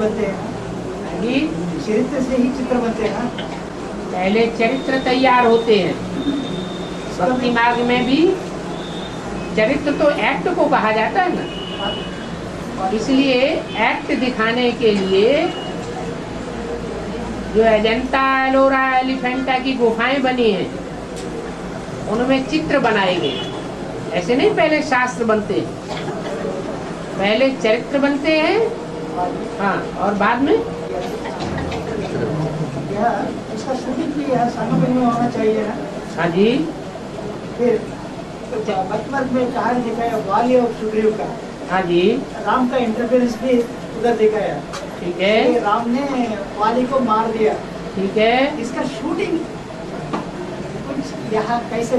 बनते हैं जी, चरित्र से ही चित्र बनते हैं ना। पहले चरित्र तैयार होते हैं। भक्ति मार्ग में भी चरित्र तो एक्ट को कहा जाता है ना, इसलिए एक्ट दिखाने के लिए जो अजंता एलोरा एलिफेंटा की गुफाएं बनी हैं उनमें चित्र बनाए गए। ऐसे नहीं पहले शास्त्र बनते हैं, पहले चरित्र बनते हैं, हाँ, और बाद में इसका शूटिंग भी संगम में होना चाहिए ना। हाँ जी, फिर बचपन में कहानी दिखाया वाली और सुग्रीव का। हाँ जी, राम का इंटरफेरेंस भी उधर दिखाया। ठीक है, राम ने वाली को मार दिया। ठीक है। इसका शूटिंग यहाँ कैसे?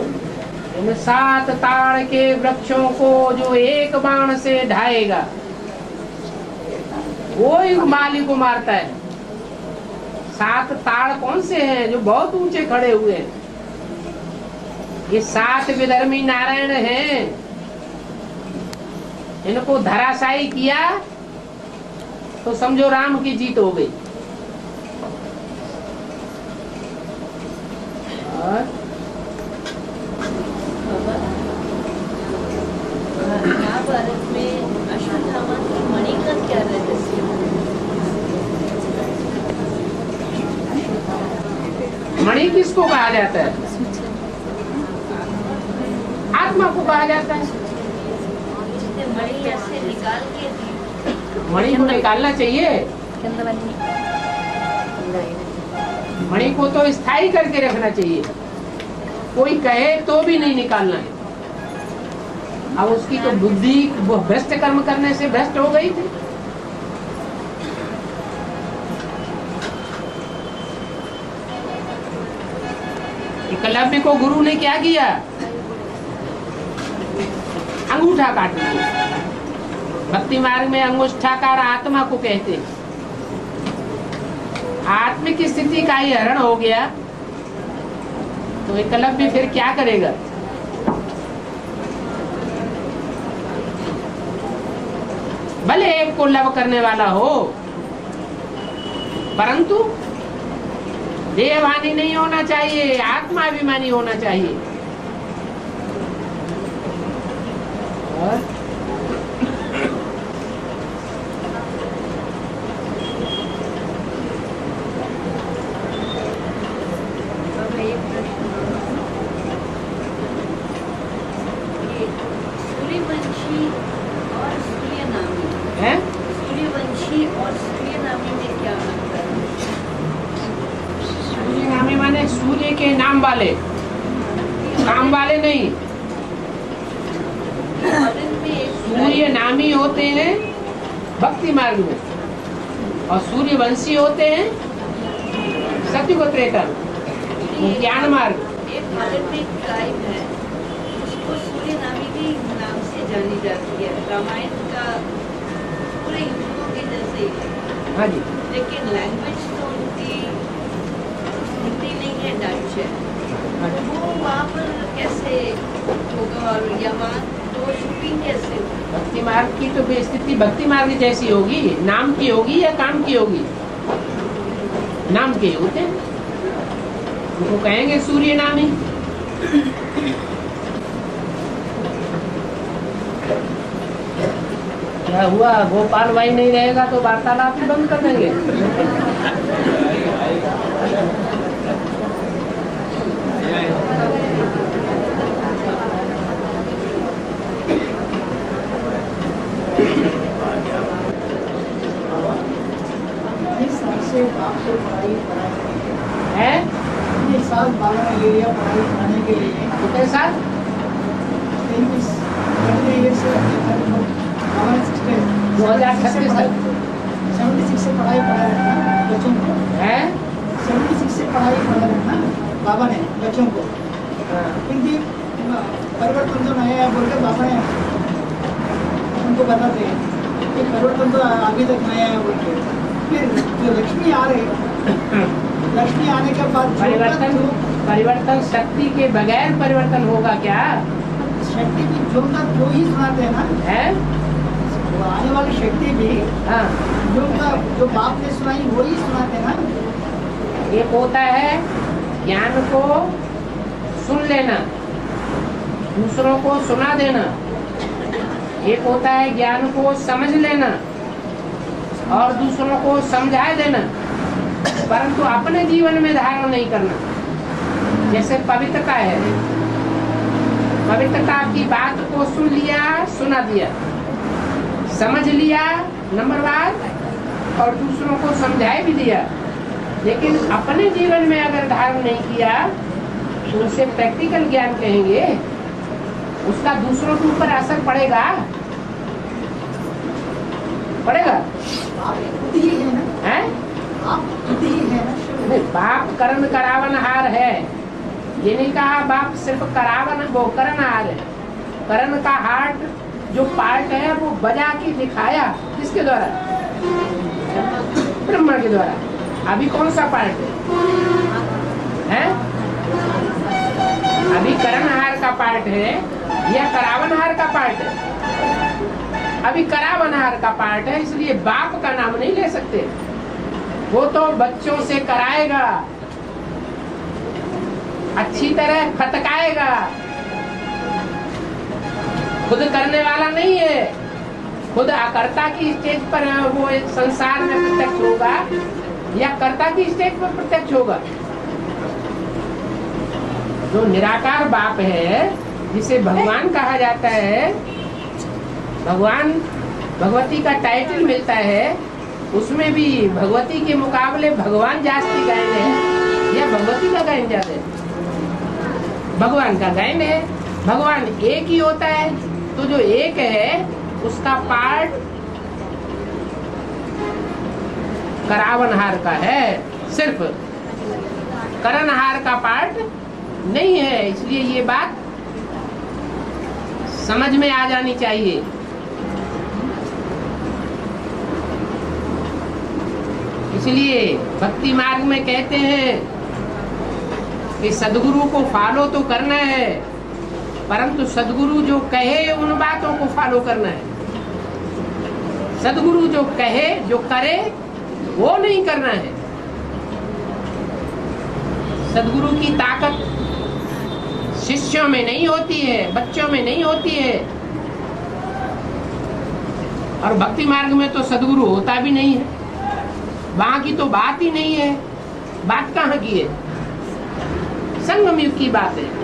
इन 7 ताड़ के वृक्षों को जो एक बाण से ढाएगा वो ही माली को मारता है। 7 ताड़ कौन से हैं जो बहुत ऊंचे खड़े हुए हैं? ये 7 विधर्मी नारायण हैं। इनको धराशायी किया तो समझो राम की जीत हो गई। और महाभारत में अश्वत्थामा की मणि का क्या रहस्य है? मणि किसको कहा जाता है? आत्मा को कहा जाता है। जिसने मणि ऐसे निकाल के दी। मणि को निकालना चाहिए। मणि को तो स्थायी करके रखना चाहिए, कोई कहे तो भी नहीं निकालना है। अब उसकी तो बुद्धि वो भ्रष्ट कर्म करने से भ्रष्ट हो गई थी। एकलव्य को गुरु ने क्या किया? अंगूठा काट दिया। भक्ति मार्ग में अंगुष्ठाकार आत्मा को कहते हैं। आत्मिक स्थिति का ही हरण हो गया तो एकलव्य फिर क्या करेगा? भले एक को लव करने वाला हो, परंतु देहवानी नहीं होना चाहिए, आत्माभिमानी होना चाहिए। और सूर्यवंशी और सूर्यनामी है? सूर्यवंशी और सूर्यनामी में क्या अंतर है? सूर्यनामी माने सूर्य के नाम वाले, काम वाले नहीं। सूर्य नामी होते हैं भक्ति मार्ग में, और सूर्यवंशी होते हैं सत्युग त्रेता ज्ञान मार्ग। एक भारत में एक ट्राइब है, उसको सूर्यनामी के नाम से जानी जाती है। रामायण का पूरे हिंदुओं के जैसे ही है। हाँ जी, लेकिन लैंग्वेज तो उनकी हिंदी नहीं है, डच है। वो वहाँ पर कैसे होगा और या वहाँ तो शूटिंग कैसे होगी? भक्ति मार्ग की तो स्थिति भक्ति मार्ग जैसी होगी, नाम की होगी या काम की होगी? नाम के होते हैं, उनको कहेंगे सूर्य नामी। क्या हुआ? गोपाल भाई नहीं रहेगा तो वार्तालाप ही बंद कर देंगे। है साल बाबा ने ले लिया पढ़ाई कराने के लिए। कितने साल? 2036 तक 76 से पढ़ाई पढ़ा रखा बच्चों को है। 76 से पढ़ाई पढ़ा रखा बाबा ने बच्चों को। क्योंकि परिवर्तन तो नया है बोल के बाबा ने उनको बताते हैं कि परिवर्तन तो अभी तक नया है बोल के। फिर जो लक्ष्मी आ रही, लक्ष्मी आने के बाद परिवर्तन शक्ति के बगैर परिवर्तन होगा क्या? शक्ति की जो ही सुनाते हैं ना है, आने वाली शक्ति भी हाँ, जो बाप ने सुनाई वही सुनाते ना। एक होता है ज्ञान को सुन लेना, दूसरों को सुना देना। एक होता है ज्ञान को समझ लेना और दूसरों को समझा देना, परंतु अपने जीवन में धारण नहीं करना। जैसे पवित्रता है, पवित्रता की बात को सुन लिया, सुना दिया, समझ लिया नंबर बाद, और दूसरों को समझा भी दिया, लेकिन अपने जीवन में अगर धारण नहीं किया तो उसे प्रैक्टिकल ज्ञान कहेंगे। उसका दूसरों के ऊपर असर पड़ेगा, पड़ेगा। आप खुद ही है ना, हैं? आप खुद ही है ना। नहीं, बाप करण करावनहार है, ये नहीं कहा बाप सिर्फ करावन, वो करणहार है। करण का हार्ट जो पार्ट है वो बजा के दिखाया किसके द्वारा? ब्रह्मा के द्वारा। अभी कौन सा पार्ट है? अभी करणहार का पार्ट है या करावनहार का पार्ट है? अभी करावनहार का पार्ट है, इसलिए बाप का नाम नहीं ले सकते। वो तो बच्चों से कराएगा, अच्छी तरह खटकाएगा, खुद करने वाला नहीं है। खुद अकर्ता की स्टेज पर वो एक संसार में प्रत्यक्ष होगा या कर्ता की स्टेज पर प्रत्यक्ष होगा। जो निराकार बाप है, जिसे भगवान कहा जाता है, भगवान भगवती का टाइटल मिलता है, उसमें भी भगवती के मुकाबले भगवान जास्ती गायन है या भगवती का गायन ज्यादा है? भगवान का गायन है। भगवान एक ही होता है, तो जो एक है उसका पार्ट करावनहार का है, सिर्फ करणहार का पार्ट नहीं है। इसलिए ये बात समझ में आ जानी चाहिए। इसलिए भक्ति मार्ग में कहते हैं कि सदगुरु को फॉलो तो करना है, परंतु सदगुरु जो कहे उन बातों को फॉलो करना है। सदगुरु जो कहे, जो करे, वो नहीं करना है। सदगुरु की ताकत शिष्यों में नहीं होती है, बच्चों में नहीं होती है। और भक्ति मार्ग में तो सदगुरु होता भी नहीं है, वहां की तो बात ही नहीं है। बात कहाँ की है? संगम युग की बात है।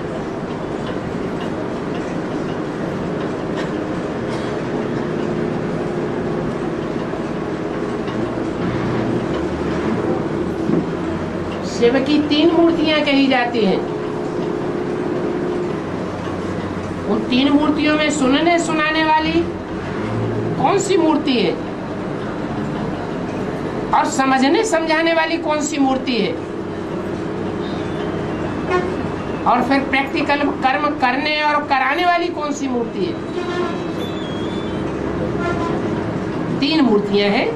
शिव की 3 मूर्तियां कही जाती हैं। उन 3 मूर्तियों में सुनने सुनाने वाली कौन सी मूर्ति है और समझने समझाने वाली कौन सी मूर्ति है, और फिर प्रैक्टिकल कर्म करने और कराने वाली कौन सी मूर्ति है? 3 मूर्तियां हैं।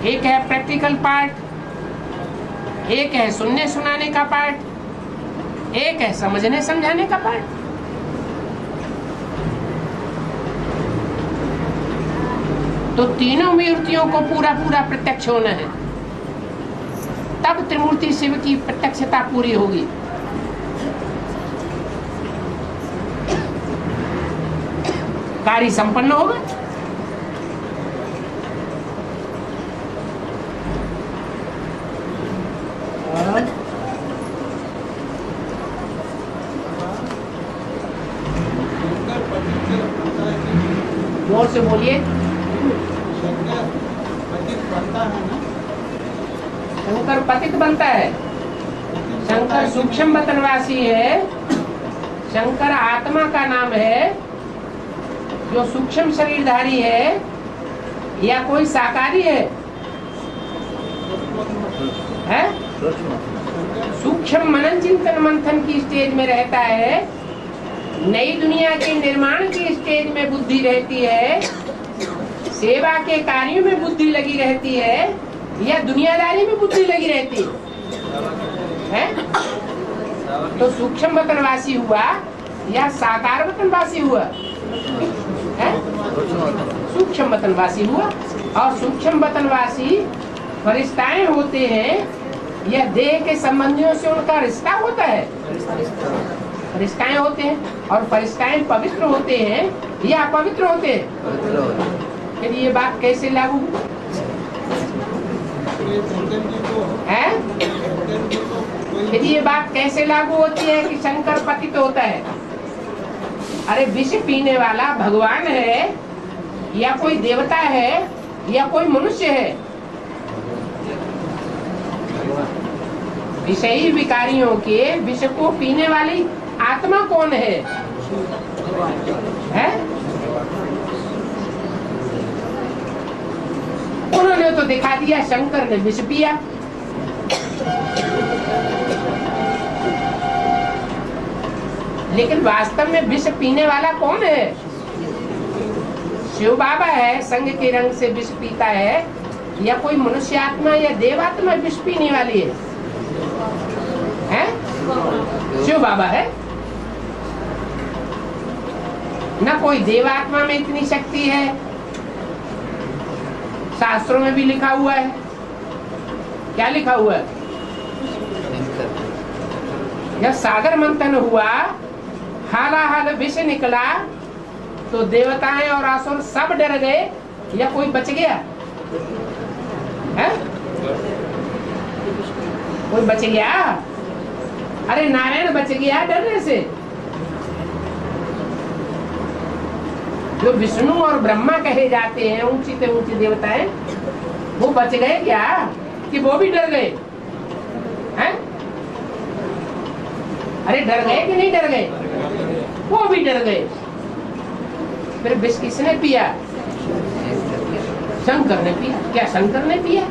एक है प्रैक्टिकल पार्ट, एक है सुनने सुनाने का पार्ट, एक है समझने समझाने का पार्ट। तो तीनों मूर्तियों को पूरा पूरा प्रत्यक्ष होना है, तब त्रिमूर्ति शिव की प्रत्यक्षता पूरी होगी। कार्य संपन्न होगा। जोर से बोलिए। शंकर पतित बनता है। शंकर सूक्ष्म वतनवासी है। शंकर आत्मा का नाम है, जो सूक्ष्म शरीरधारी है या कोई साकारी है? सूक्ष्म मनन चिंतन मंथन की स्टेज में रहता है, नई दुनिया के निर्माण की स्टेज में बुद्धि रहती है, सेवा के कार्यों में बुद्धि लगी रहती है या दुनियादारी में बुद्धि लगी रहती है? तो सूक्ष्म वतनवासी हुआ या साकार वतनवासी हुआ है? सूक्ष्म वतनवासी हुआ। और सूक्ष्म वतनवासी फरिश्ताएं होते हैं या देह के संबंधियों से उनका रिश्ता होता है? फरिश्ताएं होते हैं। और फरिश्ताएं पवित्र होते हैं या अपवित्र होते हैं? फिर ये बात कैसे लागू है? फिर ये बात कैसे लागू होती है कि शंकर पतित होता है? अरे विष पीने वाला भगवान है या कोई देवता है या कोई मनुष्य है? विषयी विकारियों के विष को पीने वाली आत्मा कौन है? हैं? उन्होंने तो दिखा दिया शंकर ने विष पिया। लेकिन वास्तव में विष पीने वाला कौन है? शिव बाबा है, संग के रंग से विष पीता है या कोई मनुष्य आत्मा या देवात्मा विष पीने वाली है? हैं? शिव बाबा है। न कोई देवात्मा में इतनी शक्ति है, शास्त्रों में भी लिखा हुआ है। क्या लिखा हुआ है? जब सागर मंथन हुआ, हालाहाल विष निकला तो देवताएं और असुर सब डर गए या कोई बच गया है? कोई बच गया? अरे नारायण बच गया डरने से। जो विष्णु और ब्रह्मा कहे जाते हैं ऊंची से ऊंची देवताएं, वो बच गए क्या कि वो भी डर गए हैं? अरे डर गए कि नहीं डर गए? वो भी डर गए। फिर विष किसने पिया? शंकर ने पिया। क्या शंकर ने पिया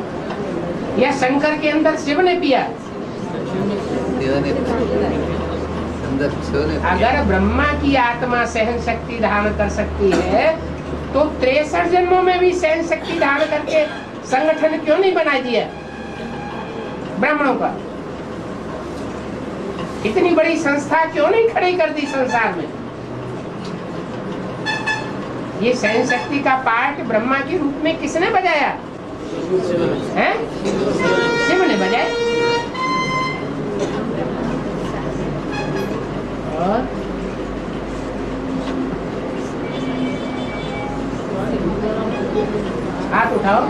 या शंकर के अंदर शिव ने पिया? अगर ब्रह्मा की आत्मा सहन शक्ति धारण कर सकती है तो 63 जन्मों में भी सहन शक्ति धारण करके संगठन क्यों नहीं बना दिया ब्राह्मणों का? इतनी बड़ी संस्था क्यों नहीं खड़ी कर दी संसार में? ये सहन शक्ति का पार्ट ब्रह्मा के रूप में किसने बजाया है? शिव ने बजाया। और हाथ उठाओ।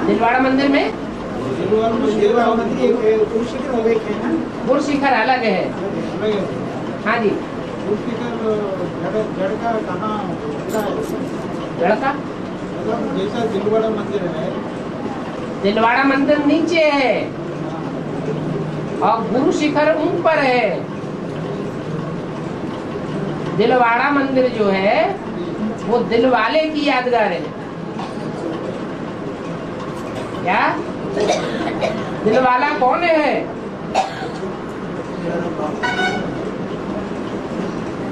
दिलवाड़ा मंदिर में गुरु शिखर अलग है। हाँ जी। जड़ का जैसा दिलवाड़ा मंदिर है, दिलवाड़ा मंदिर नीचे है और गुरु शिखर ऊपर है। दिलवाड़ा मंदिर जो है वो दिलवाले की यादगार है। क्या दिलवाला कौन है?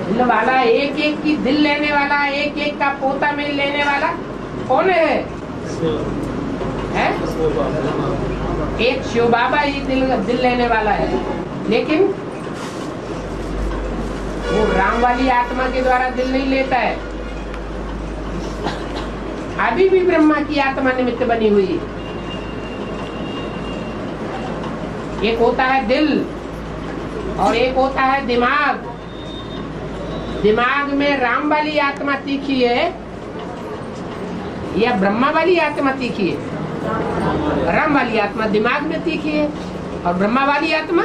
दिलवाला एक एक की दिल लेने वाला, एक एक का पोता मेल लेने वाला कौन है? एक शिव बाबा ही दिल लेने वाला है। लेकिन वो राम वाली आत्मा के द्वारा दिल नहीं लेता है। अभी भी ब्रह्मा की आत्मा निमित्त बनी हुई है। एक होता है दिल और एक होता है दिमाग। दिमाग में राम वाली आत्मा तीखी है या ब्रह्मा वाली आत्मा तीखी है? राम वाली आत्मा दिमाग में तीखी है और ब्रह्मा वाली आत्मा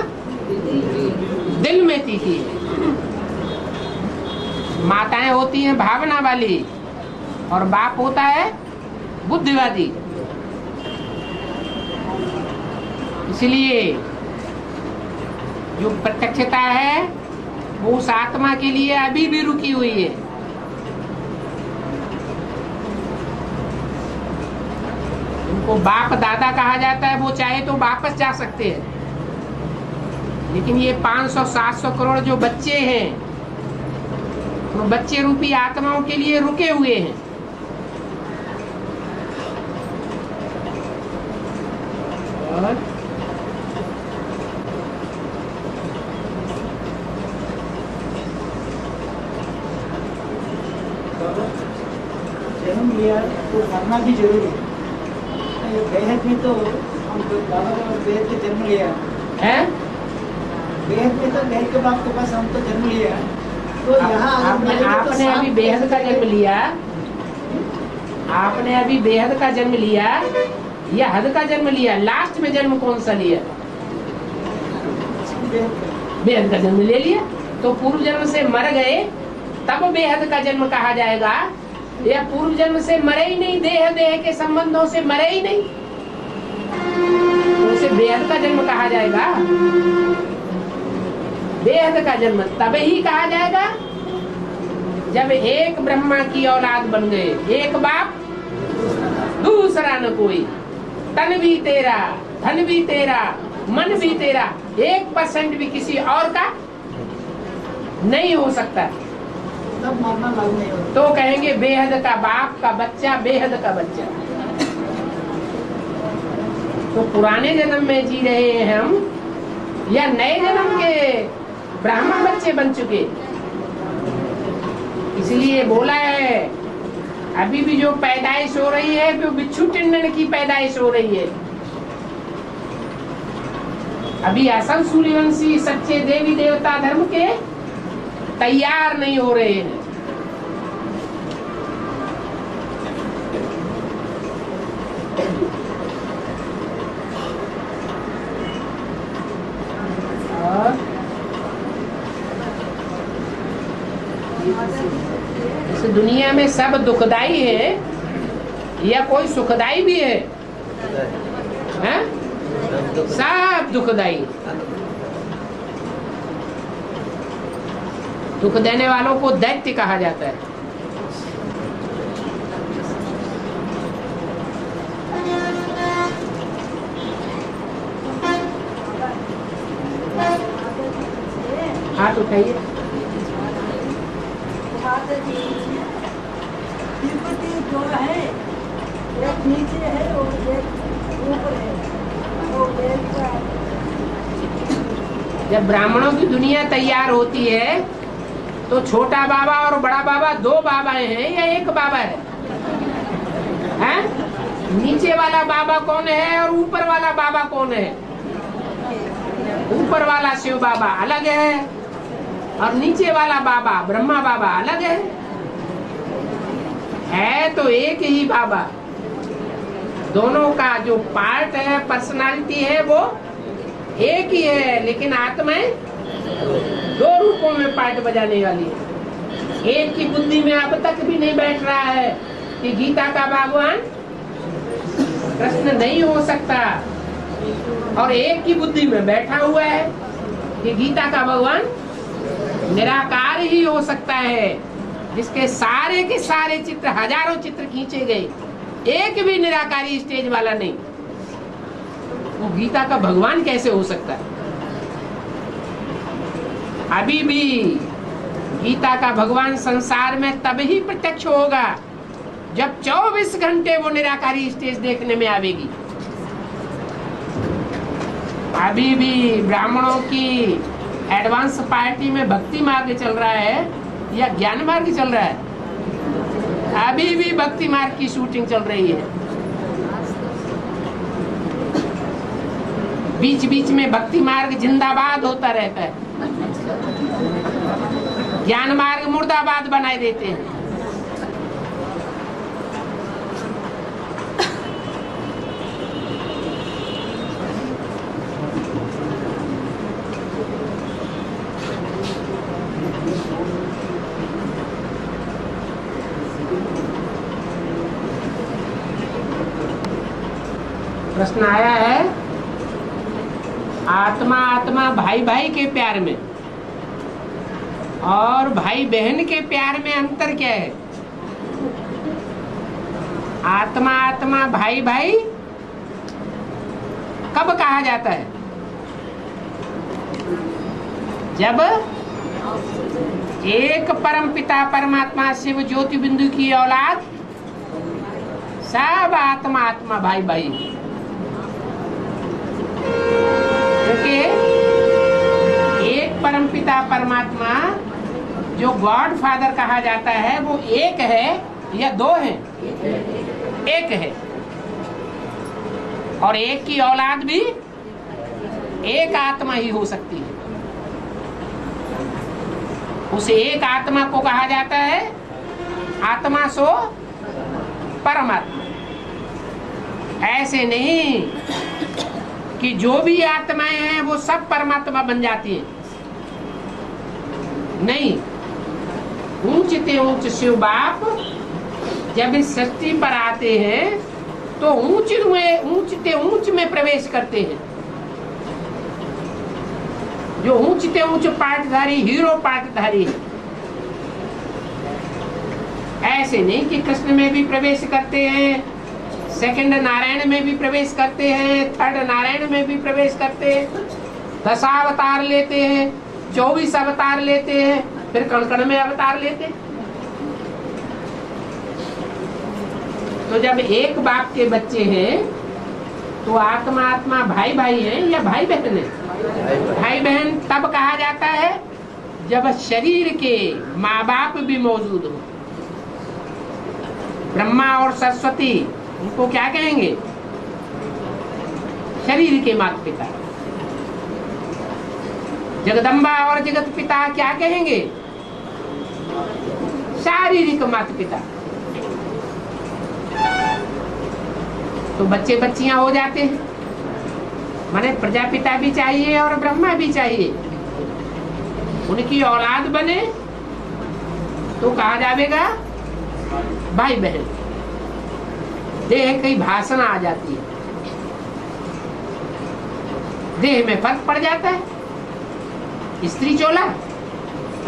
दिल में तीखी है। माताएं होती हैं भावना वाली और बाप होता है बुद्धिवादी। इसलिए जो प्रत्यक्षता है वो उस आत्मा के लिए अभी भी रुकी हुई है। उनको बाप दादा कहा जाता है, वो चाहे तो वापस जा सकते हैं। लेकिन ये 500-700 करोड़ जो बच्चे हैं वो बच्चे रूपी आत्माओं के लिए रुके हुए हैं। और तो मरना भी जरूरी है। ये बेहद में तो हम बाबा का बेहद के जन्म लिया हैं? बेहद में तो बेहद के बाप के पास हम तो जन्म लिया तो यहाँ अगर आपने मरेंगे तो आपने सांप अभी बेहद का जन्म लिया, आपने अभी बेहद का जन्म लिया या हद का जन्म लिया? लास्ट में जन्म कौन सा लिया? बेहद का जन्म ले लिया। तो पूर्व जन्म से मर गए तब बेहद का जन्म कहा जाएगा, या पूर्व जन्म से मरे ही नहीं, देह देह के संबंधों से मरे ही नहीं, तो उसे बेहद का जन्म कहा जाएगा? बेहद का जन्म तब ही कहा जाएगा जब एक ब्रह्मा की औलाद बन गए, एक बाप दूसरा न कोई, तन भी तेरा, धन भी तेरा, मन भी तेरा, 1% भी किसी और का नहीं हो सकता। तब मरना लागू नहीं होता। तो कहेंगे बेहद का बाप का बच्चा, बेहद का बच्चा। तो पुराने जन्म में जी रहे हैं हम या नए जन्म के ब्राह्मण बच्चे बन चुके? इसलिए बोला है अभी भी जो पैदाइश हो रही है वो बिच्छू टिंडन की पैदाइश हो रही है। अभी असल सूर्यवंशी सच्चे देवी देवता धर्म के तैयार नहीं हो रहे हैं। इस दुनिया में सब दुखदाई है या कोई सुखदाई भी है? हैं? सब दुखदाई। दुख देने वालों को दैत्य कहा जाता है। हाथ उठाइए। तिरुपति जो है एक नीचे है और एक ऊपर है। तो एक जब ब्राह्मणों की दुनिया तैयार होती है तो छोटा बाबा और बड़ा बाबा 2 बाबाएं हैं या एक बाबा है? हैं? नीचे वाला बाबा कौन है और ऊपर वाला बाबा कौन है? ऊपर वाला शिव बाबा अलग है और नीचे वाला बाबा ब्रह्मा बाबा अलग है तो एक ही बाबा। दोनों का जो पार्ट है, पर्सनालिटी है, वो एक ही है, लेकिन आत्माएं 2 रूपों में पार्ट बजाने वाली है। एक की बुद्धि में अब तक भी नहीं बैठ रहा है कि गीता का भगवान कृष्ण नहीं हो सकता, और एक की बुद्धि में बैठा हुआ है कि गीता का भगवान निराकार ही हो सकता है, जिसके सारे के सारे चित्र, हजारों चित्र खींचे गए, एक भी निराकारी स्टेज वाला नहीं। वो गीता का भगवान कैसे हो सकता है? अभी भी गीता का भगवान संसार में तभी प्रत्यक्ष होगा जब 24 घंटे वो निराकारी स्टेज देखने में आवेगी। अभी भी ब्राह्मणों की एडवांस पार्टी में भक्ति मार्ग चल रहा है या ज्ञान मार्ग चल रहा है? अभी भी भक्ति मार्ग की शूटिंग चल रही है। बीच बीच में भक्ति मार्ग जिंदाबाद होता रहता है, ज्ञान मार्ग मुर्दाबाद बनाए देते हैं। प्रश्न आया है, आत्मा आत्मा भाई भाई के प्यार में और भाई बहन के प्यार में अंतर क्या है? आत्मा आत्मा भाई भाई कब कहा जाता है? जब एक परम पिता परमात्मा शिव ज्योति बिंदु की औलाद सब आत्मा आत्मा भाई भाई, क्योंकि एक परम पिता परमात्मा जो गॉड फादर कहा जाता है वो एक है या 2 है? एक है, और एक की औलाद भी एक आत्मा ही हो सकती है। उस एक आत्मा को कहा जाता है आत्मा सो परमात्मा। ऐसे नहीं कि जो भी आत्माएं हैं वो सब परमात्मा बन जाती हैं। नहीं, ऊंच ते ऊंच शिव बाप जब इस सृष्टि पर आते हैं तो ऊंच ते ऊंच में प्रवेश करते हैं। जो ऊंच ते ऊंच पाठधारी हीरो पाठधारी है। ऐसे नहीं कि कृष्ण में भी प्रवेश करते हैं, सेकंड नारायण में भी प्रवेश करते हैं, थर्ड नारायण में भी प्रवेश करते हैं, 10 अवतार लेते हैं, 24 अवतार लेते हैं, फिर कण में अवतार लेते हैं। तो जब एक बाप के बच्चे हैं तो आत्मा आत्मा भाई भाई हैं या भाई बहन है? भाई बहन तब कहा जाता है जब शरीर के माँ बाप भी मौजूद हो। ब्रह्मा और सरस्वती उनको क्या कहेंगे? शरीर के माता पिता। जगदम्बा और जगत पिता क्या कहेंगे? शारीरिक माता पिता। तो बच्चे बच्चियां हो जाते हैं, माने प्रजापिता भी चाहिए और ब्रह्मा भी चाहिए। उनकी औलाद बने तो कहा जाएगा भाई बहन। देह की भाषण आ जाती है, देह में फर्क पड़ जाता है। स्त्री चोला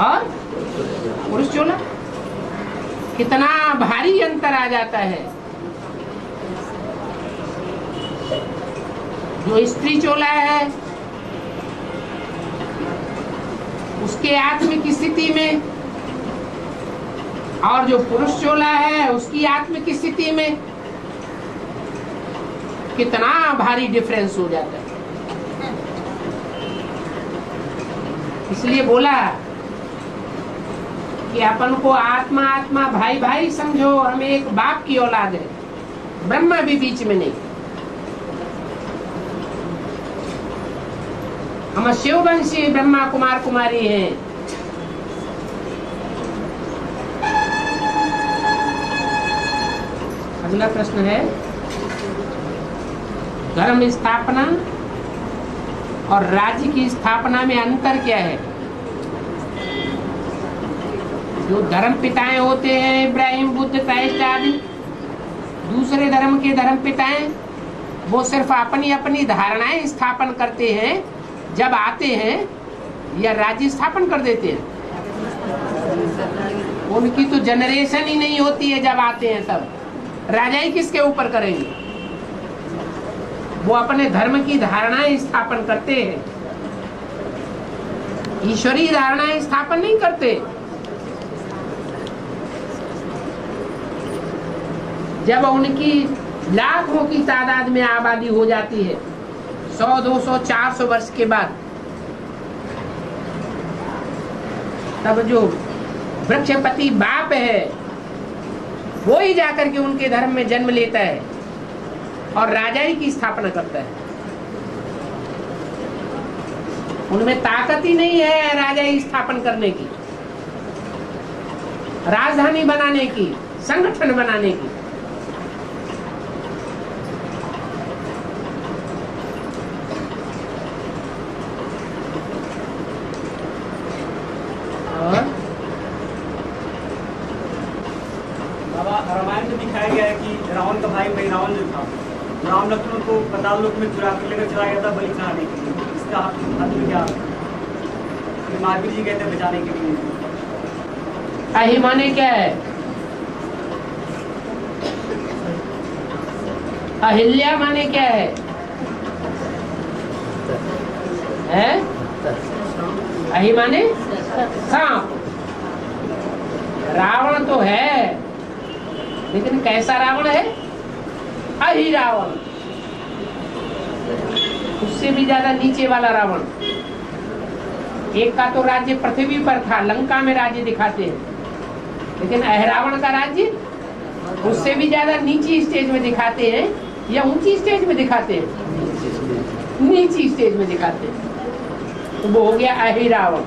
और पुरुष चोला, कितना भारी अंतर आ जाता है। जो स्त्री चोला है उसके आत्मिक स्थिति में और जो पुरुष चोला है उसकी आत्मिक स्थिति में कितना भारी डिफरेंस हो जाता है। इसलिए बोला कि अपन को आत्मा आत्मा भाई भाई समझो, हम एक बाप की औलाद है, ब्रह्मा भी बीच में नहीं। हम शिववंशी ब्रह्मा कुमार कुमारी हैं। अगला प्रश्न है धर्म स्थापना और राज्य की स्थापना में अंतर क्या है? जो धर्म पिताएं होते हैं इब्राहिम बुद्ध क्राइस्ट आदि, दूसरे धर्म के धर्म पिताएं, वो सिर्फ अपनी अपनी धारणाएं स्थापन करते हैं। जब आते हैं या राज्य स्थापन कर देते हैं। उनकी तो जनरेशन ही नहीं होती है। जब आते हैं तब राजाई किसके ऊपर करेंगे? वो अपने धर्म की धारणाएं स्थापन करते हैं, ईश्वरीय धारणाएं स्थापन नहीं करते। जब उनकी लाखों की तादाद में आबादी हो जाती है, 100, 200, 400 वर्ष के बाद, तब जो वृक्षपति बाप है वो ही जाकर के उनके धर्म में जन्म लेता है और राजाई की स्थापना करता है। उनमें ताकत ही नहीं है राजाई स्थापन करने की, राजधानी बनाने की, संगठन बनाने की। रामायण में दिखाया गया है कि रावण का भाई रावण जो था, राम लक्ष्मण को पाताल लोक में चुरा कर लेकर चला गया था बलि चढ़ाने के लिए। इसका अर्थ क्या? महावीर जी कहते हैं बचाने के लिए। अहि माने क्या है? अहिल्या माने क्या है? अहि माने सांप। रावण तो है, लेकिन कैसा रावण है? अहि रावण, उससे भी ज्यादा नीचे वाला रावण। एक का तो राज्य पृथ्वी पर था, लंका में राज्य दिखाते हैं, लेकिन अहिरावण का राज्य उससे भी ज्यादा नीची स्टेज में दिखाते हैं या ऊंची स्टेज में दिखाते हैं? नीची स्टेज में दिखाते हैं। तो वो हो गया अहिरावण।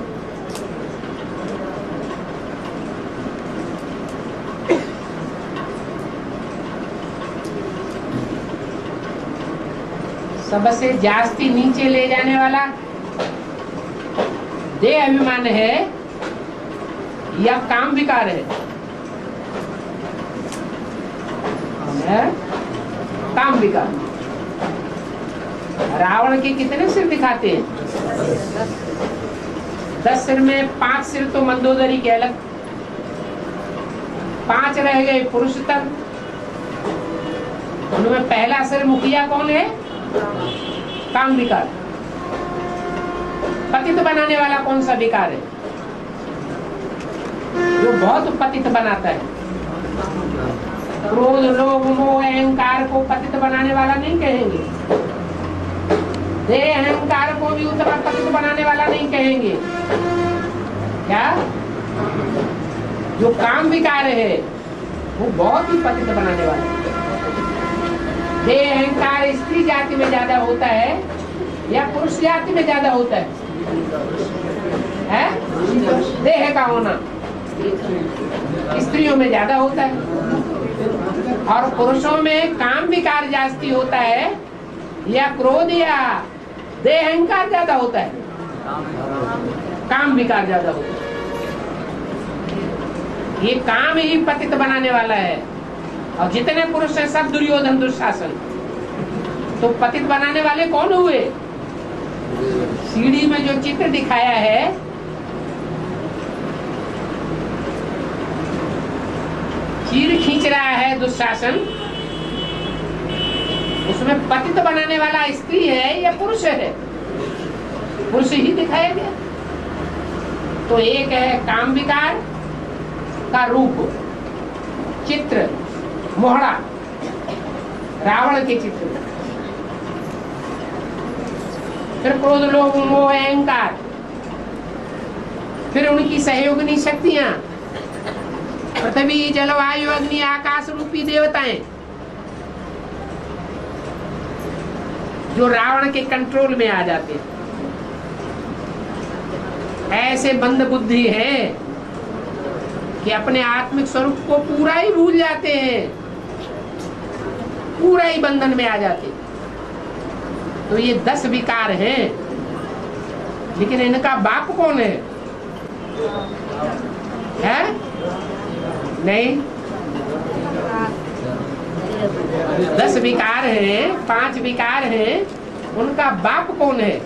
सबसे जास्ती नीचे ले जाने वाला देह अभिमान है या काम विकार है? काम विकार। रावण के कितने सिर दिखाते हैं? 10 सिर में 5 सिर तो मंदोदरी के अलग, 5 रह गए पुरुष तक। उनमें पहला सिर मुखिया कौन है? काम विकार। पतित बनाने वाला कौन सा विकार है जो बहुत पतित बनाता है? क्रोध, लोभ, मोह, अहंकार को पतित बनाने वाला नहीं कहेंगे। देह अहंकार को भी उतना पतित बनाने वाला नहीं कहेंगे। क्या? जो काम विकार है वो बहुत ही पतित बनाने वाला है। देह अहंकार स्त्री जाति में ज्यादा होता है या पुरुष जाति में ज्यादा होता है? देह का होना स्त्रियों में ज्यादा होता है और पुरुषों में काम विकार जास्ती होता है या क्रोध या देह अहंकार ज्यादा होता है? काम विकार ज्यादा होता है। ये काम ही पतित बनाने वाला है। और जितने पुरुष हैं सब दुर्योधन दुशासन। तो पतित बनाने वाले कौन हुए? सीढ़ी में जो चित्र दिखाया है चीर खींच रहा है दुशासन, उसमें पतित बनाने वाला स्त्री है या पुरुष है? पुरुष ही दिखाया गया। तो एक है काम विकार का रूप चित्र मोहड़ा रावण के चित्र में। फिर क्रोध, लोभ, मोह, अहंकार, फिर उनकी सहयोगिनी शक्तियां पृथ्वी, जल, वायु, अग्नि, आकाश रूपी देवताएं जो रावण के कंट्रोल में आ जाते हैं। ऐसे बंद बुद्धि है कि अपने आत्मिक स्वरूप को पूरा ही भूल जाते हैं, पूरा ही बंधन में आ जाते हैं। तो ये 10 विकार हैं, लेकिन इनका बाप कौन है? नहीं, 10 विकार हैं, 5 विकार हैं, उनका बाप कौन है?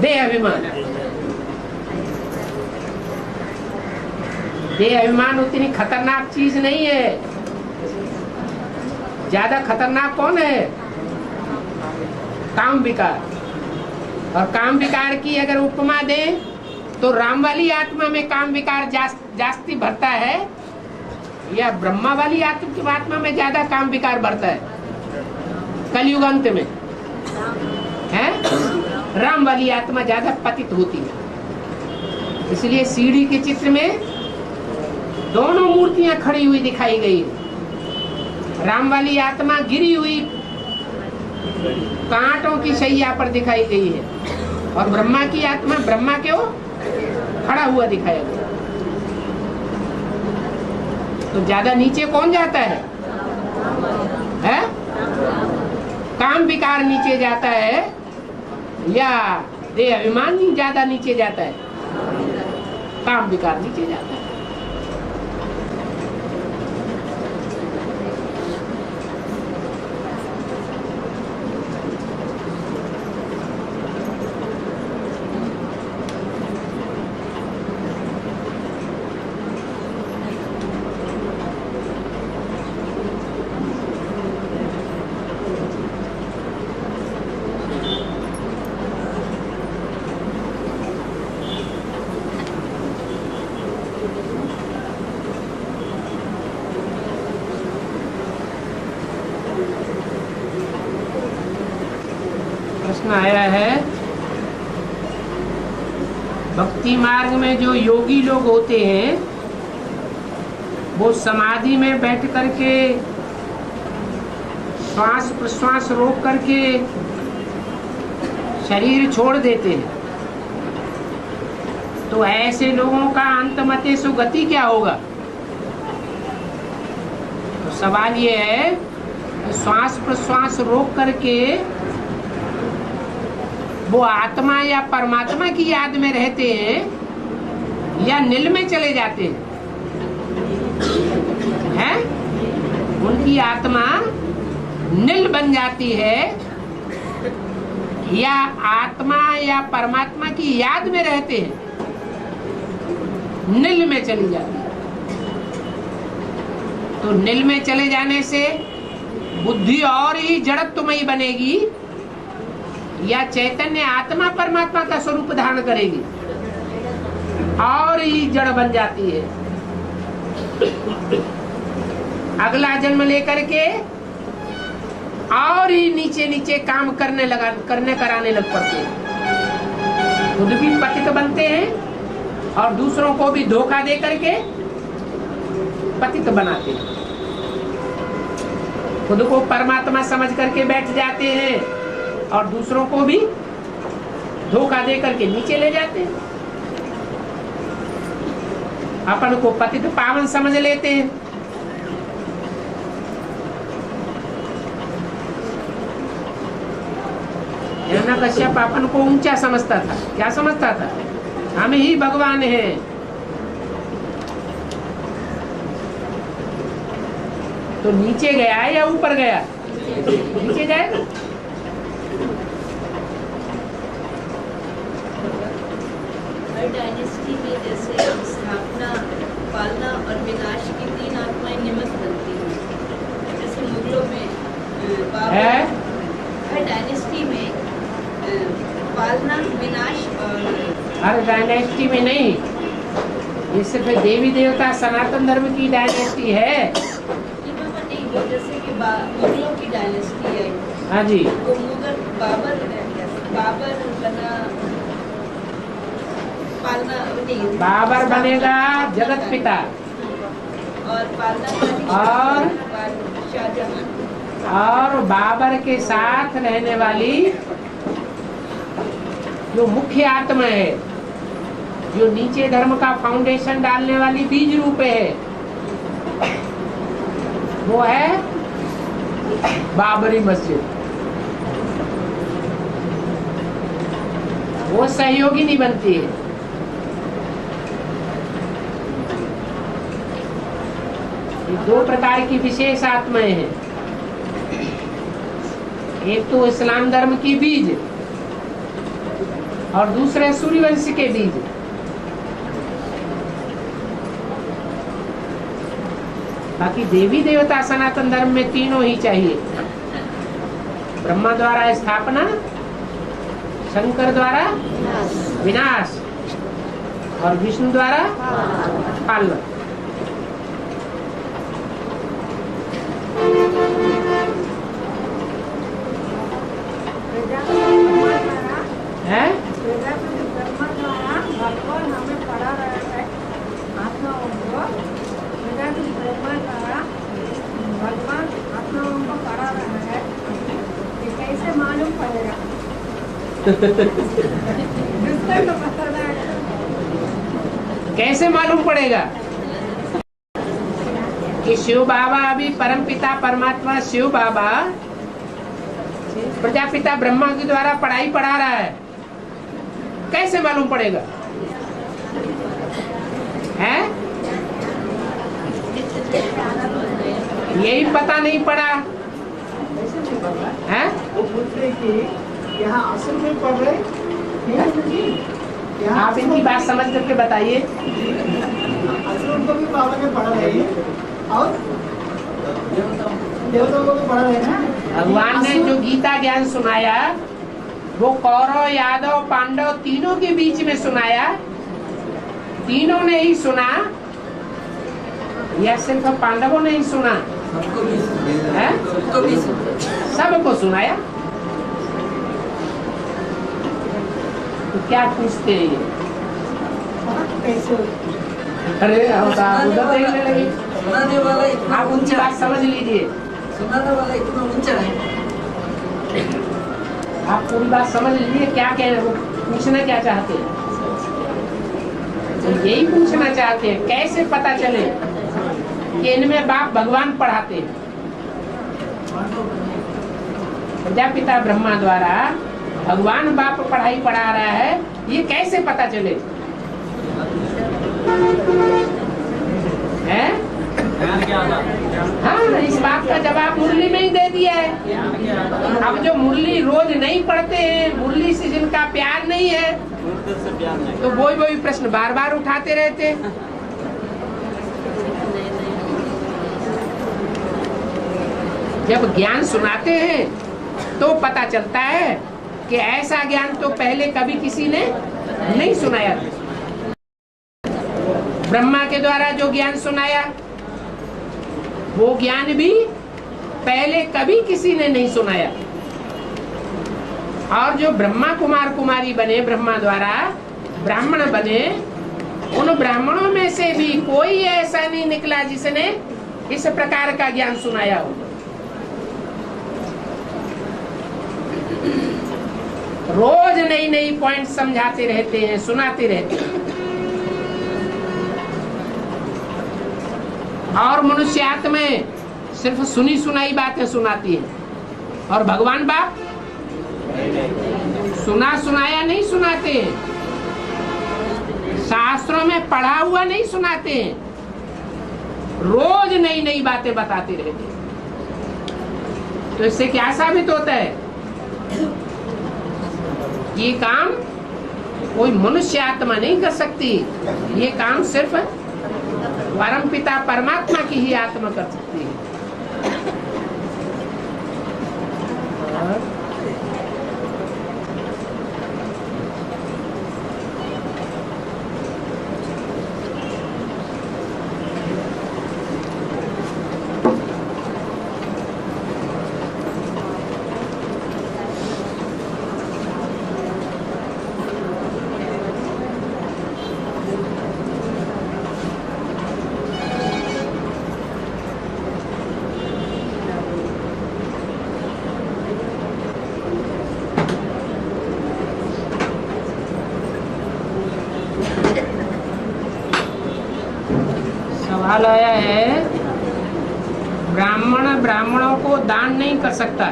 देह अभिमान। देह अभिमान उतनी खतरनाक चीज नहीं है। ज्यादा खतरनाक कौन है? काम विकार। और काम विकार की अगर उपमा दें तो राम वाली आत्मा में काम विकार जास्ती भरता है या ब्रह्मा वाली आत्मा में ज्यादा काम विकार भरता है? कलयुग अंत में है राम वाली आत्मा ज्यादा पतित होती है। इसलिए सीढ़ी के चित्र में दोनों मूर्तियां खड़ी हुई दिखाई गई है। राम वाली आत्मा गिरी हुई कांटों की शैया पर दिखाई गई है और ब्रह्मा की आत्मा ब्रह्मा के वो खड़ा हुआ दिखाया गया। तो ज्यादा नीचे कौन जाता है? काम विकार नीचे जाता है या देह अभिमान ज्यादा नीचे जाता है? काम विकार नीचे जाता है। आया है भक्ति मार्ग में जो योगी लोग होते हैं वो समाधि में बैठ करके श्वास प्रश्वास रोक करके शरीर छोड़ देते हैं, तो ऐसे लोगों का अंतमते सुगति क्या होगा? तो सवाल ये है कि श्वास प्रश्वास रोक करके वो आत्मा या परमात्मा की याद में रहते हैं या नील में चले जाते हैं? उनकी आत्मा नील बन जाती है या आत्मा या परमात्मा की याद में रहते हैं, नील में चली जाती है। तो नील में चले जाने से बुद्धि और ही जड़त्वमयी बनेगी या चैतन्य आत्मा परमात्मा का स्वरूप धारण करेगी और ही जड़ बन जाती है। अगला जन्म लेकर के और ही नीचे नीचे काम करने कराने लग पड़ते हैं। खुद भी पतित बनते हैं और दूसरों को भी धोखा दे करके पतित बनाते हैं। खुद को परमात्मा समझ करके बैठ जाते हैं और दूसरों को भी धोखा दे करके नीचे ले जाते हैं। अपन को पतित पावन समझ लेते हैं। हिरण्यकश्यप अपन को ऊंचा समझता था। क्या समझता था? हम ही भगवान हैं। तो नीचे गया या ऊपर गया? नीचे जाएगा। हर डायनेस्टी में जैसे स्थापना, पालना और विनाश की 3 आत्माएं निमित्त बनती हैं। जैसे मुगलों में बाबर, हर डायनेस्टी में पालना, विनाश और हर डायनेस्टी में नहीं, ये सिर्फ देवी देवता सनातन धर्म की डायनेस्टी है। नहीं, वो जैसे कि मुगलों की डायनेस्टी है। हाँ जी। तो मुगल बाबर बना, पालना नहीं, बाबर बनेगा जगत पिता और पालना और शाहजहां। और बाबर के साथ रहने वाली जो मुख्य आत्मा है, जो नीचे धर्म का फाउंडेशन डालने वाली बीज रूप है, वो है बाबरी मस्जिद। वो सहयोगी नहीं बनती है। ये 2 प्रकार की विशेष आत्माएं हैं। एक तो इस्लाम धर्म की बीज और दूसरे सूर्यवंश के बीज। बाकी देवी देवता सनातन धर्म में तीनों ही चाहिए। ब्रह्मा द्वारा स्थापना, शंकर द्वारा विनाश और विष्णु द्वारा पालना। है ब्रह्मा द्वारा भगवान हमें पढ़ा रहा है आत्माओं को। ब्रह्मा द्वारा भगवान आत्माओं को पढ़ा रहा है, ये कैसे मालूम पड़ेगा? दूसरे को बताना है। कैसे मालूम पड़ेगा कि शिव बाबा अभी परम पिता परमात्मा शिव बाबा प्रजापिता ब्रह्मा के द्वारा पढ़ाई पढ़ा रहा है? कैसे मालूम पड़ेगा? है यही पता नहीं पड़ा है। वो पूछ रहे कि यहाँ असल में पढ़ रहे हैं? आप इनकी बात समझ करके बताइए। असल उनको भी बाबा ने पढ़ा रहे हैं और देवताओं को भी पढ़ा रहे हैं ना। भगवान ने जो गीता ज्ञान सुनाया वो कौरव, यादव, पांडव तीनों के बीच में सुनाया। तीनों ने ही सुना या सिर्फ पांडवों ने ही सुना? है? सबको सुनाया। तो क्या पूछते हैं ये? कैसे? अरे हम उधर देखने लगे। सुनाने वाला इतना आप उनकी ऊंचा बात समझ लीजिए, सुनाने वाला इतना ऊंचा है। आप पूरी बात समझ लीजिए क्या कह रहे हो, पूछना क्या चाहते हैं। तो यही पूछना चाहते हैं कैसे पता चले कि इनमें बाप भगवान पढ़ाते हैं। प्रजापिता ब्रह्मा द्वारा भगवान बाप पढ़ाई पढ़ा रहा है, ये कैसे पता चले है? हाँ, इस बात का जवाब मुरली में ही दे दिया है। अब जो मुरली रोज नहीं पढ़ते हैं, मुरली से जिनका प्यार नहीं है, तो वही प्रश्न बार बार उठाते रहते हैं। जब ज्ञान सुनाते हैं तो पता चलता है कि ऐसा ज्ञान तो पहले कभी किसी ने नहीं सुनाया। ब्रह्मा के द्वारा जो ज्ञान सुनाया वो ज्ञान भी पहले कभी किसी ने नहीं सुनाया। और जो ब्रह्मा कुमार कुमारी बने, ब्रह्मा द्वारा ब्राह्मण बने, उन ब्राह्मणों में से भी कोई ऐसा नहीं निकला जिसने इस प्रकार का ज्ञान सुनाया हो। रोज नई नई पॉइंट समझाते रहते हैं, सुनाते रहते हैं। और मनुष्यात्म में सिर्फ सुनी सुनाई बातें सुनाती है। और भगवान बाप सुना सुनाया नहीं सुनाते हैं, शास्त्रों में पढ़ा हुआ नहीं सुनाते हैं, रोज नई नई बातें बताते रहते हैं। तो इससे क्या साबित होता है? ये काम कोई मनुष्य आत्मा नहीं कर सकती, ये काम सिर्फ परम पिता परमात्मा की ही आत्मा कर सकती है। सवाल आया है, ब्राह्मण ब्राह्मणों को दान नहीं कर सकता।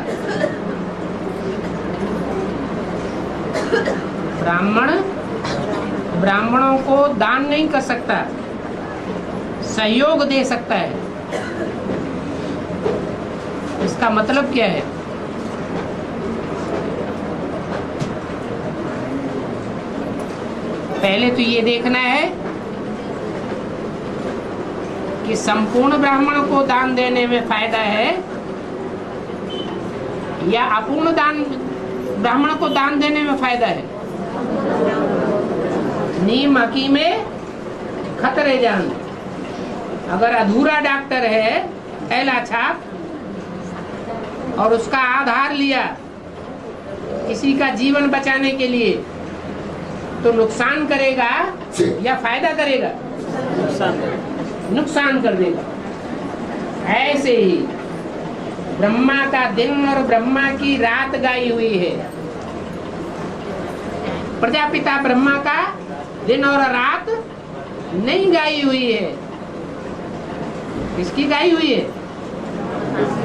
ब्राह्मण ब्राह्मणों को दान नहीं कर सकता, सहयोग दे सकता है। इसका मतलब क्या है? पहले तो ये देखना है कि संपूर्ण ब्राह्मण को दान देने में फायदा है या अपूर्ण दान ब्राह्मण को दान देने में फायदा है। नीम हकीम खतरे जान। अगर अधूरा डॉक्टर है पहला छाप और उसका आधार लिया किसी का जीवन बचाने के लिए, तो नुकसान करेगा या फायदा करेगा? नुकसान कर देगा। ऐसे ही ब्रह्मा का दिन और ब्रह्मा की रात गाई हुई है। प्रजापिता ब्रह्मा का दिन और रात नहीं गाई हुई है। किसकी गाई हुई है?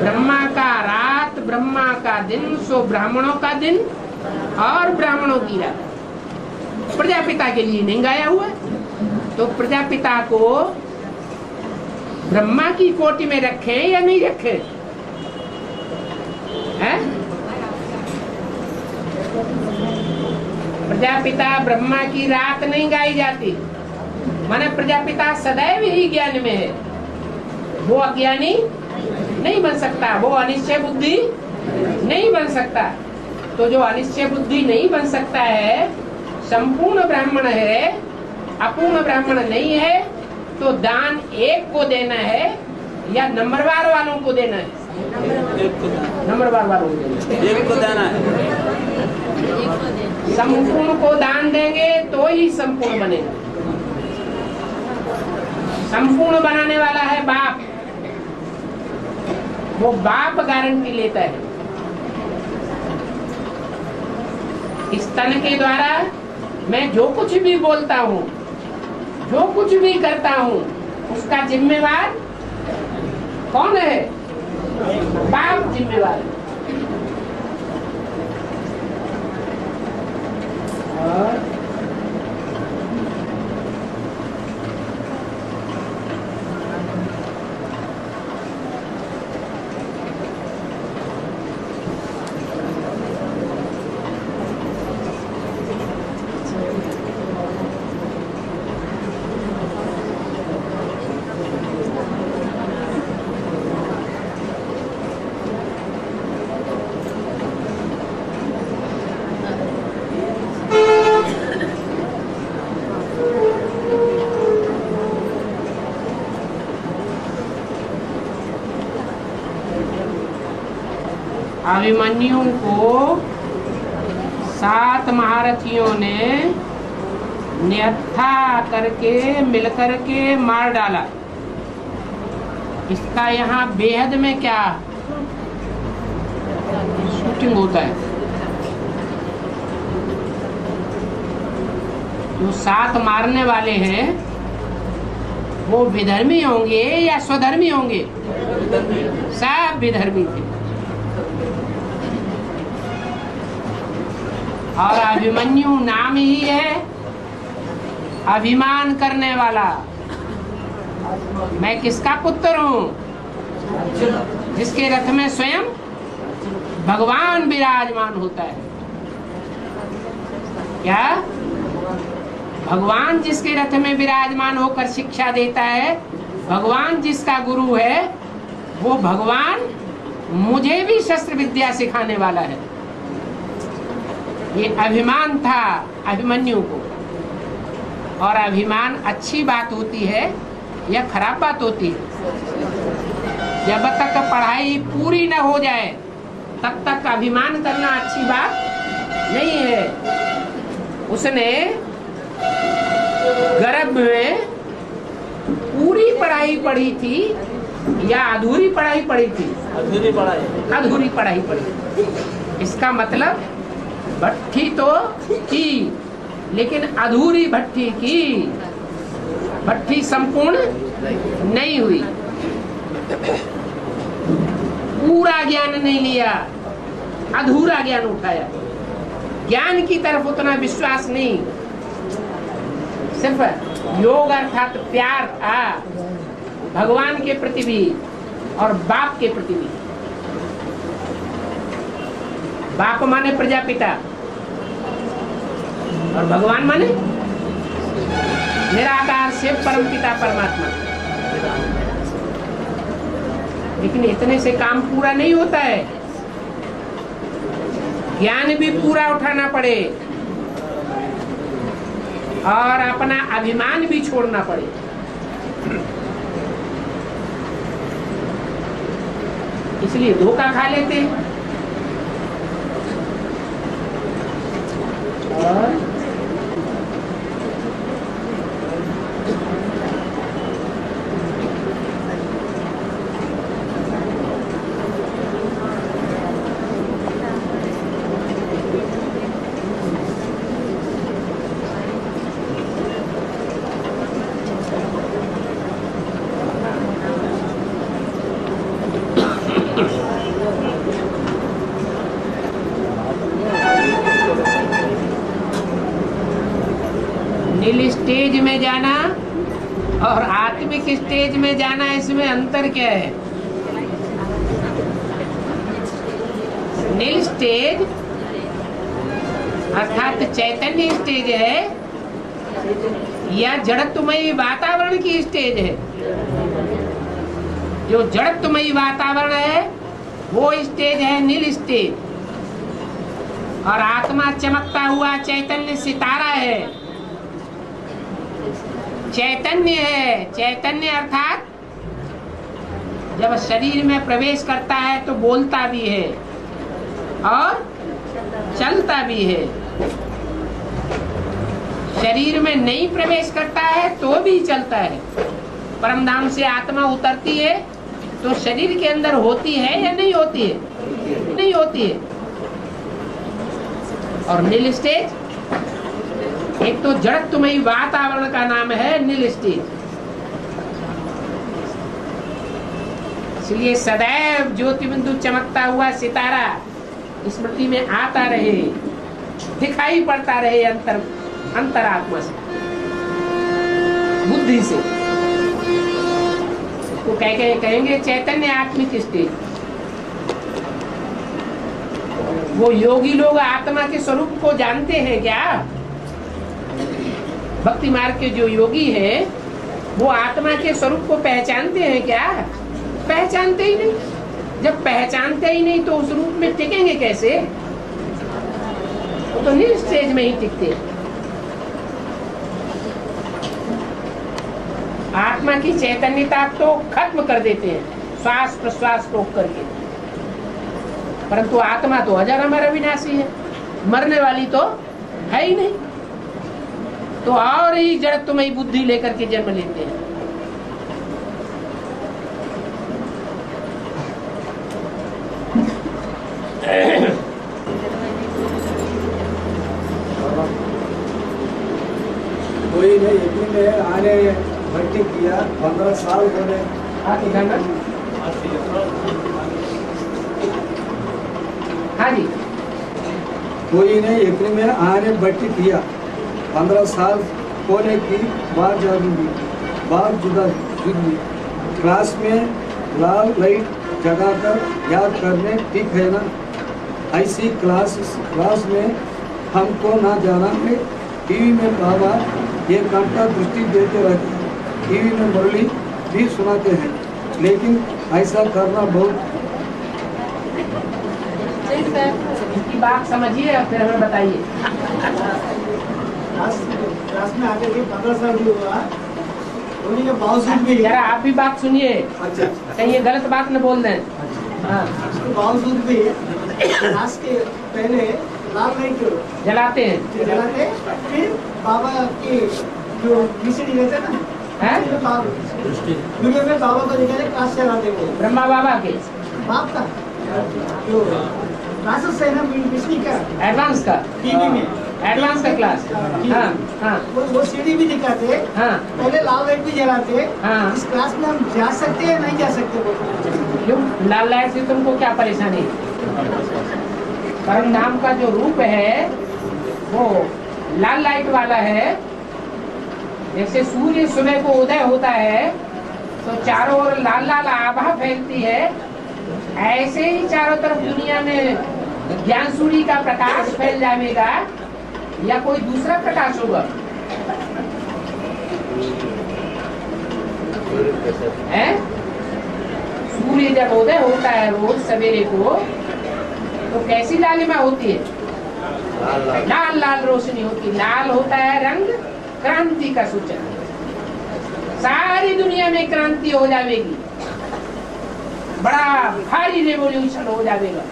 ब्रह्मा का रात, ब्रह्मा का दिन, सो ब्राह्मणों का दिन और ब्राह्मणों की रात। प्रजापिता के लिए नहीं गाया हुआ। तो प्रजापिता को ब्रह्मा की कोटि में रखें या नहीं रखें? हैं? प्रजापिता ब्रह्मा की रात नहीं गाई जाती, माने प्रजापिता सदैव ही ज्ञान में है। वो अज्ञानी नहीं बन सकता, वो अनिश्चय बुद्धि नहीं बन सकता। तो जो अनिश्चय बुद्धि नहीं बन सकता है, संपूर्ण ब्राह्मण है, अपूर्ण ब्राह्मण नहीं है, तो दान एक को देना है या नंबरवार वालों को देना है? नंबरवार वालों को देना है। एक को देना है। संपूर्ण को दान देंगे तो ही संपूर्ण बनेगा। संपूर्ण बनाने वाला है बाप। वो बाप गारंटी लेता है। इस तन के द्वारा मैं जो कुछ भी बोलता हूँ, जो कुछ भी करता हूँ, उसका जिम्मेवार कौन है? बाप जिम्मेवार है। और अभिमन्यु को 7 महारथियों ने निहत्था करके मिलकर के मार डाला। इसका यहाँ बेहद में क्या शूटिंग होता है? जो 7 मारने वाले हैं वो विधर्मी होंगे या स्वधर्मी होंगे? सब विधर्मी थे। और अभिमन्यु नाम ही है अभिमान करने वाला। मैं किसका पुत्र हूँ? जिसके रथ में स्वयं भगवान विराजमान होता है। क्या? भगवान जिसके रथ में विराजमान होकर शिक्षा देता है, भगवान जिसका गुरु है, वो भगवान मुझे भी शस्त्र विद्या सिखाने वाला है। ये अभिमान था अभिमन्यु को। और अभिमान अच्छी बात होती है या खराब बात होती है? जब तक पढ़ाई पूरी न हो जाए तब तक अभिमान करना अच्छी बात नहीं है। उसने गर्भ में पूरी पढ़ाई पढ़ी थी या अधूरी पढ़ाई पढ़ी थी? अधूरी पढ़ाई पढ़ी। इसका मतलब भट्ठी तो की, लेकिन अधूरी भट्ठी की। भट्ठी संपूर्ण नहीं हुई। पूरा ज्ञान नहीं लिया, अधूरा ज्ञान उठाया। ज्ञान की तरफ उतना विश्वास नहीं, सिर्फ योग अर्थात प्यार था भगवान के प्रति भी और बाप के प्रति भी। बाप माने प्रजापिता और भगवान माने निराकार से परमपिता परमात्मा। लेकिन इतने से काम पूरा नहीं होता है। ज्ञान भी पूरा उठाना पड़े और अपना अभिमान भी छोड़ना पड़े। इसलिए धोखा खा लेते हैं। और नील स्टेज में जाना और आत्मिक स्टेज में जाना, इसमें अंतर क्या है? नील स्टेज अर्थात चैतन्य स्टेज है या जड़त्वमयी वातावरण की स्टेज है? जो जड़त्वमयी वातावरण है वो स्टेज है नील स्टेज। और आत्मा चमकता हुआ चैतन्य सितारा है, चैतन्य है। चैतन्य अर्थात जब शरीर में प्रवेश करता है तो बोलता भी है और चलता भी है। शरीर में नहीं प्रवेश करता है तो भी चलता है। परमधाम से आत्मा उतरती है तो शरीर के अंदर होती है या नहीं होती है? नहीं होती है। और नील स्टेज, एक तो जड़त्वमयी वातावरण का नाम है नील स्टेज। इसलिए सदैव ज्योति बिंदु चमकता हुआ सितारा स्मृति में आता रहे, दिखाई पड़ता रहे अंतरात्मा से, बुद्धि से। उसको कहेंगे चैतन्य आत्मिक स्टेज। वो योगी लोग आत्मा के स्वरूप को जानते हैं क्या? भक्ति मार्ग के जो योगी है वो आत्मा के स्वरूप को पहचानते हैं क्या? पहचानते ही नहीं। जब पहचानते ही नहीं तो उस रूप में टिकेंगे कैसे? वो तो नील स्टेज में ही टिकते हैं। आत्मा की चैतन्यता तो खत्म कर देते हैं श्वास प्रश्वास रोक करके, परंतु आत्मा तो अजर अमर अविनाशी है, मरने वाली तो है ही नहीं। तो और ही जड़त्वमयी बुद्धि लेकर के जन्म लेते हैं। कोई ने यकीन में आने भर्ती किया 15 साल होने। हाँ जी। कोई ने यकीन में आने भर्ती किया 15 साल होने की बात जागूंगी, बात जुदा जुदी। क्लास में लाल लाइट जगाकर याद करने ठीक है ना? ऐसी क्लास में हमको ना जाना है। टीवी में बाबा ये घंटा दृष्टि देते रहते हैं, टीवी में मुरली भी सुनाते हैं, लेकिन ऐसा करना बहुत। इसकी बात समझिए और फिर हमें बताइए। क्लास में आके भी 15 साल भी हुआ, होने के बावजूद भी जरा आप भी बात सुनिए। अच्छा, कहीं ये गलत बात न बोल दें। हाँ, उसके बावजूद भी क्लास के पहले लाल लाइट जलाते हैं। जलाते, फिर बाबा की जो मिसरी रहते ना, हैं? वीडियो में बाबा को दिखाते क्लास चलाते वो ब्रह्मा बाबा के बाप का जो क्लासेस है ना मिसरी का एडवांस का, टीवी में एडवांस का क्लास। हाँ हाँ वो सीडी भी दिखाते, हाँ। पहले लाल लाइट भी जलाते। हाँ। इस क्लास में हम जा सकते हैं नहीं जा सकते बोलते। क्यों? लाल लाइट से तुमको क्या परेशानी? परम धाम का जो रूप है वो लाल लाइट वाला है। जैसे सूर्य सुबह को उदय होता है तो चारों ओर लाल लाल आभा फैलती है, ऐसे ही चारों तरफ दुनिया में ज्ञान सूर्य का प्रकाश फैल जाएगा या कोई दूसरा प्रकाश होगा? है? सूर्य जब उदय होता है रोज सवेरे को तो कैसी लालिमा होती है? लाल लाल रोशनी होती। लाल होता है रंग क्रांति का सूचक। सारी दुनिया में क्रांति हो जाएगी, बड़ा भारी रेवोल्यूशन हो जाएगा।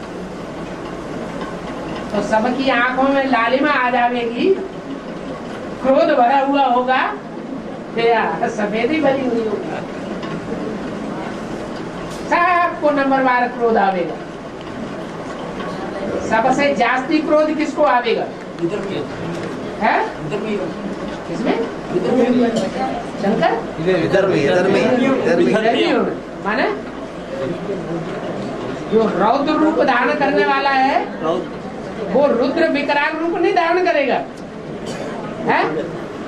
तो सबकी आंखों में लालिमा आ जाएगी, क्रोध भरा हुआ होगा या सफेदी भरी हुई होगी। सबको नंबरवार क्रोध आवेगा। सबसे जास्ती क्रोध किसको आवेगा? है? किसमें? शंकर? माने जो रौद्र रूप धारण करने वाला है वो रुद्र विकराल रूप नहीं धारण करेगा, है?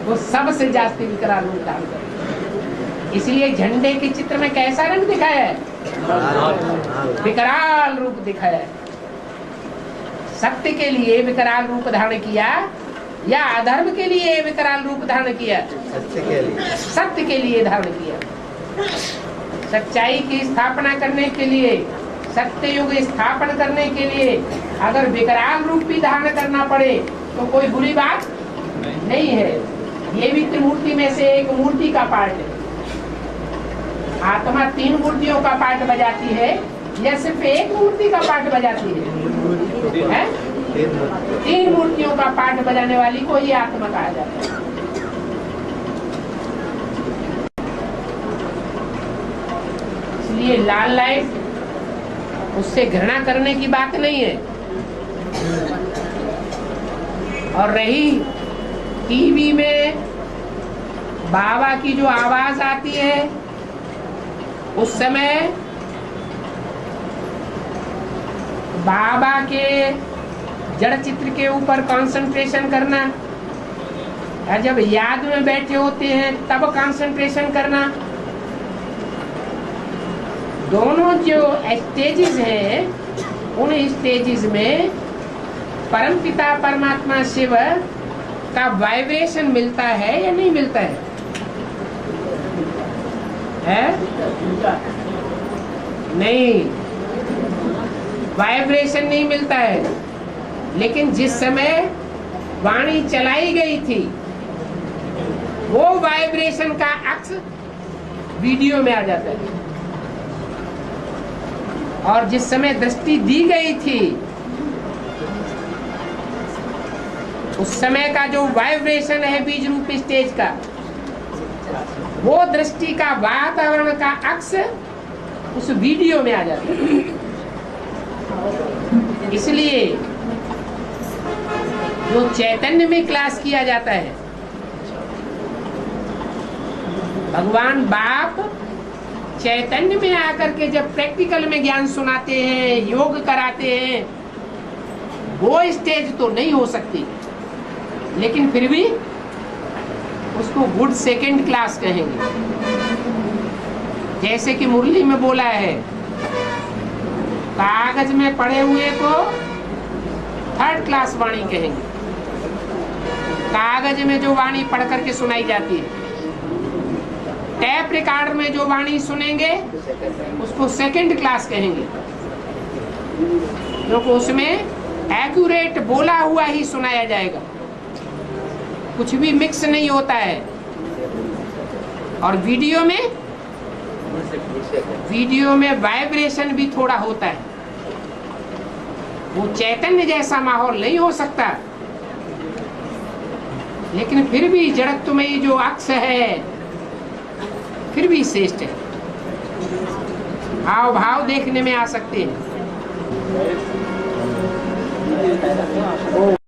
वो सबसे जास्ती विकराल रूप धारण करेगा। इसलिए झंडे के चित्र में कैसा रंग दिखाया है? विकराल रूप दिखाया है। सत्य के लिए विकराल रूप धारण किया या अधर्म के लिए विकराल रूप धारण किया? सत्य के लिए धारण किया। सच्चाई की स्थापना करने के लिए, सत्य युग स्थापन करने के लिए अगर विकराल रूप भी धारण करना पड़े तो कोई बुरी बात नहीं है। ये भी त्रिमूर्ति में से एक मूर्ति का पार्ट है। आत्मा 3 मूर्तियों का पार्ट बजाती है या सिर्फ एक मूर्ति का पार्ट बजाती है? 3 मूर्तियों का पार्ट बजाने वाली को ही आत्मा कहा जाता है। ये लाल लाइट, उससे घृणा करने की बात नहीं है। और रही टीवी में बाबा की जो आवाज आती है, उस समय बाबा के जड़ चित्र के ऊपर कंसंट्रेशन करना, और जब याद में बैठे होते हैं तब कंसंट्रेशन करना। दोनों जो स्टेजेस हैं, उन स्टेजेस में परमपिता परमात्मा शिव का वाइब्रेशन मिलता है या नहीं मिलता है? नहीं, वाइब्रेशन नहीं मिलता है। लेकिन जिस समय वाणी चलाई गई थी, वो वाइब्रेशन का अक्स वीडियो में आ जाता है। और जिस समय दृष्टि दी गई थी, उस समय का जो वाइब्रेशन है बीज रूप स्टेज का, वो दृष्टि का वातावरण का अक्स उस वीडियो में आ जाता है। इसलिए जो चैतन्य में क्लास किया जाता है, भगवान बाप चैतन्य में आकर के जब प्रैक्टिकल में ज्ञान सुनाते हैं, योग कराते हैं, वो स्टेज तो नहीं हो सकती, लेकिन फिर भी उसको गुड सेकंड क्लास कहेंगे। जैसे कि मुरली में बोला है, कागज में पढ़े हुए को थर्ड क्लास वाणी कहेंगे। कागज में जो वाणी पढ़ करके सुनाई जाती है, टैप रिकॉर्डर में जो वाणी सुनेंगे उसको सेकंड क्लास कहेंगे, क्योंकि उसमें एक्यूरेट बोला हुआ ही सुनाया जाएगा, कुछ भी मिक्स नहीं होता है। और वीडियो में वाइब्रेशन भी थोड़ा होता है। वो चैतन्य जैसा माहौल नहीं हो सकता, लेकिन फिर भी जड़त्वमयी जो अक्ष है, फिर भी श्रेष्ठ है। हाव भाव देखने में आ सकते हैं।